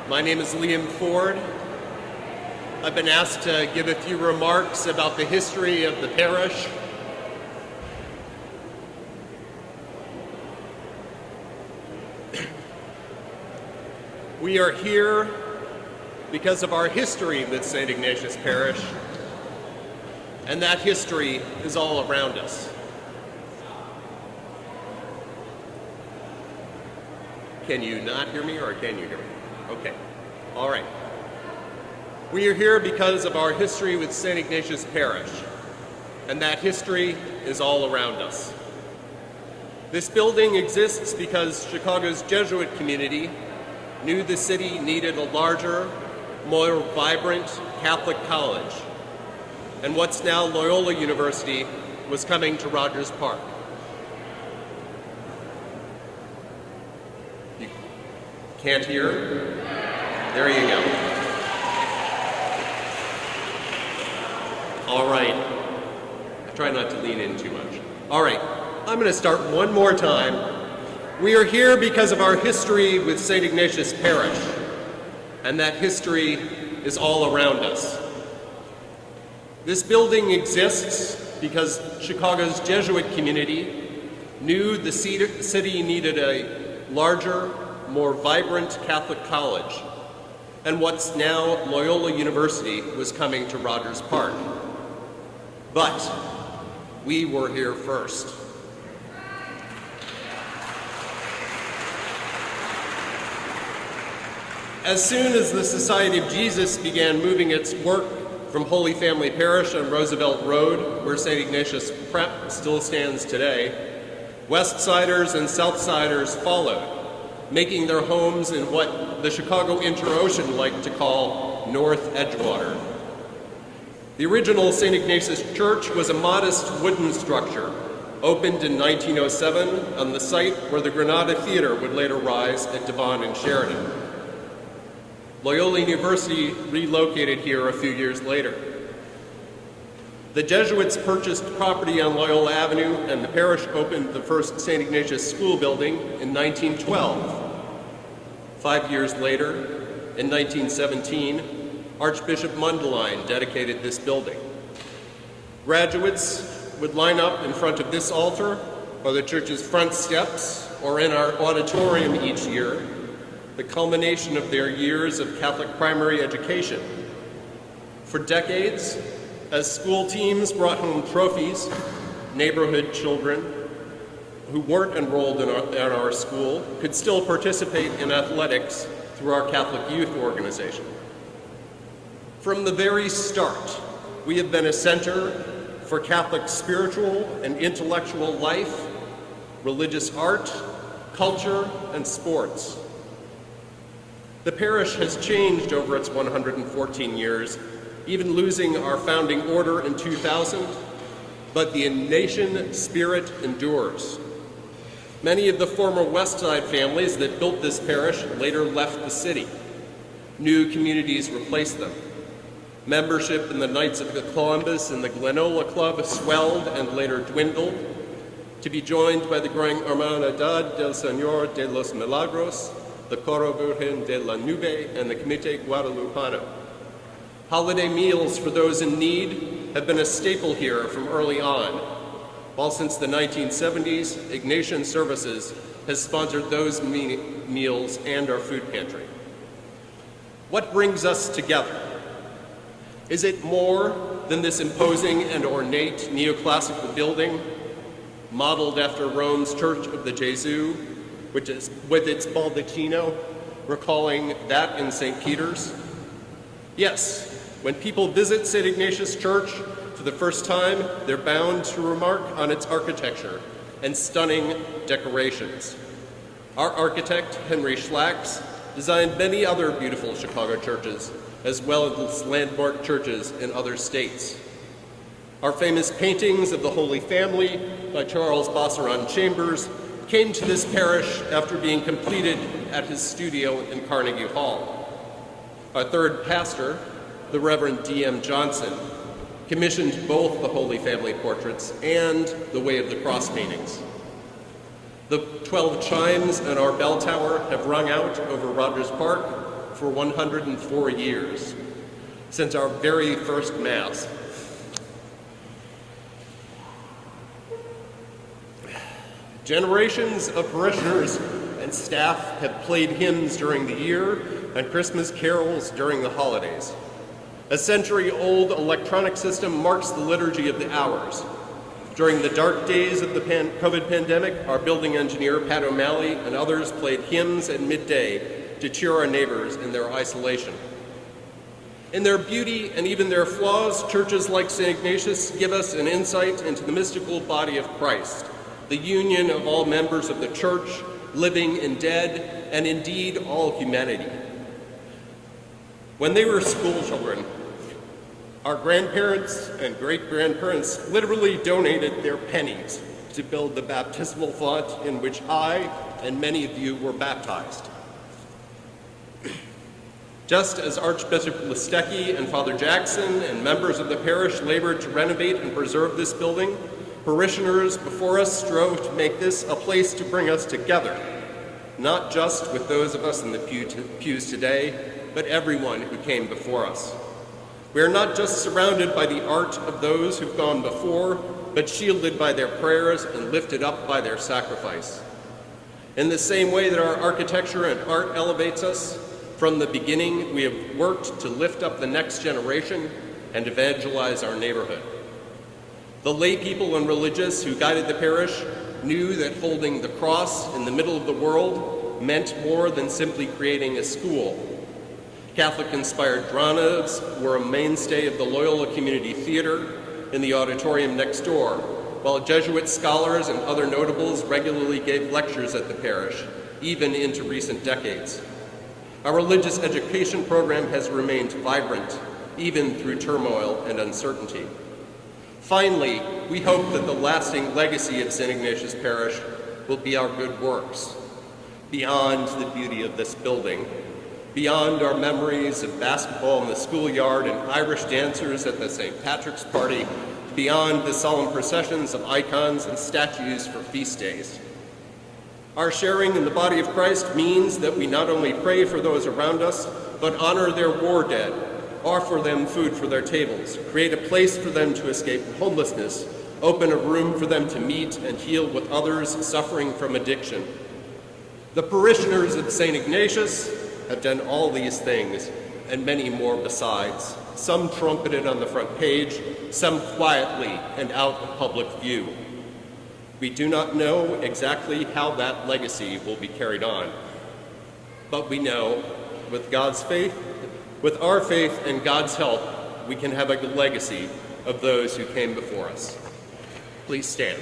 My name is Liam Ford. I've been asked to give a few remarks about the history of the parish. We are here because of our history with St. Ignatius Parish, and that history is all around us. Can you not hear me, or can you hear me? Okay, all right. We are here because of our history with St. Ignatius Parish, and that history is all around us. This building exists because Chicago's Jesuit community knew the city needed a larger, more vibrant Catholic college, and what's now Loyola University was coming to Rogers Park. You can't hear? There you go. All right. I try not to lean in too much. All right. I'm going to start one more time. We are here because of our history with St. Ignatius Parish, and that history is all around us. This building exists because Chicago's Jesuit community knew the city needed a larger, more vibrant Catholic college, and what's now Loyola University was coming to Rogers Park. But we were here first. As soon as the Society of Jesus began moving its work from Holy Family Parish on Roosevelt Road, where St. Ignatius Prep still stands today, West-Siders and South-Siders followed, making their homes in what the Chicago Inter-Ocean liked to call North Edgewater. The original St. Ignatius Church was a modest wooden structure, opened in 1907 on the site where the Granada Theater would later rise at Devon and Sheridan. Loyola University relocated here a few years later. The Jesuits purchased property on Loyola Avenue, and the parish opened the first St. Ignatius School building in 1912. 5 years later, in 1917, Archbishop Mundelein dedicated this building. Graduates would line up in front of this altar, or the church's front steps, or in our auditorium each year, the culmination of their years of Catholic primary education. For decades, as school teams brought home trophies, neighborhood children who weren't enrolled in our school could still participate in athletics through our Catholic youth organization. From the very start, we have been a center for Catholic spiritual and intellectual life, religious art, culture, and sports. The parish has changed over its 114 years, even losing our founding order in 2000, but the Ignatian spirit endures. Many of the former West Side families that built this parish later left the city. New communities replaced them. Membership in the Knights of Columbus and the Glenola Club swelled and later dwindled, to be joined by the growing Hermandad del Señor de los Milagros, the Coro Virgen de la Nube, and the Comité Guadalupano. Holiday meals for those in need have been a staple here from early on, while since the 1970s, Ignatian Services has sponsored those meals and our food pantry. What brings us together? Is it more than this imposing and ornate neoclassical building, modeled after Rome's Church of the Gesù, which is with its baldacchino, recalling that in St. Peter's? Yes, when people visit St. Ignatius Church for the first time, they're bound to remark on its architecture and stunning decorations. Our architect, Henry Schlacks, designed many other beautiful Chicago churches, as well as landmark churches in other states. Our famous paintings of the Holy Family by Charles Bosseron Chambers came to this parish after being completed at his studio in Carnegie Hall. Our third pastor, the Reverend D.M. Johnson, commissioned both the Holy Family portraits and the Way of the Cross paintings. The 12 chimes in our bell tower have rung out over Rogers Park for 104 years, since our very first Mass. Generations of parishioners and staff have played hymns during the year and Christmas carols during the holidays. A century-old electronic system marks the liturgy of the hours. During the dark days of the COVID pandemic, our building engineer, Pat O'Malley, and others played hymns at midday to cheer our neighbors in their isolation. In their beauty and even their flaws, churches like St. Ignatius give us an insight into the mystical body of Christ, the union of all members of the church, living and dead, and indeed all humanity. When they were school children, our grandparents and great-grandparents literally donated their pennies to build the baptismal font in which I and many of you were baptized. Just as Archbishop Listecki and Father Jackson and members of the parish labored to renovate and preserve this building, parishioners before us strove to make this a place to bring us together, not just with those of us in the pews today, but everyone who came before us. We are not just surrounded by the art of those who've gone before, but shielded by their prayers and lifted up by their sacrifice. In the same way that our architecture and art elevates us, from the beginning we have worked to lift up the next generation and evangelize our neighborhood. The lay people and religious who guided the parish knew that holding the cross in the middle of the world meant more than simply creating a school. Catholic-inspired dramas were a mainstay of the Loyola Community Theater in the auditorium next door, while Jesuit scholars and other notables regularly gave lectures at the parish, even into recent decades. Our religious education program has remained vibrant, even through turmoil and uncertainty. Finally, we hope that the lasting legacy of St. Ignatius Parish will be our good works, beyond the beauty of this building, beyond our memories of basketball in the schoolyard and Irish dancers at the St. Patrick's Party, beyond the solemn processions of icons and statues for feast days. Our sharing in the body of Christ means that we not only pray for those around us, but honor their war dead, offer them food for their tables, create a place for them to escape homelessness, open a room for them to meet and heal with others suffering from addiction. The parishioners of St. Ignatius have done all these things and many more besides, some trumpeted on the front page, some quietly and out of public view. We do not know exactly how that legacy will be carried on, but we know with God's faith, with our faith and God's help, we can have a legacy of those who came before us. Please stand.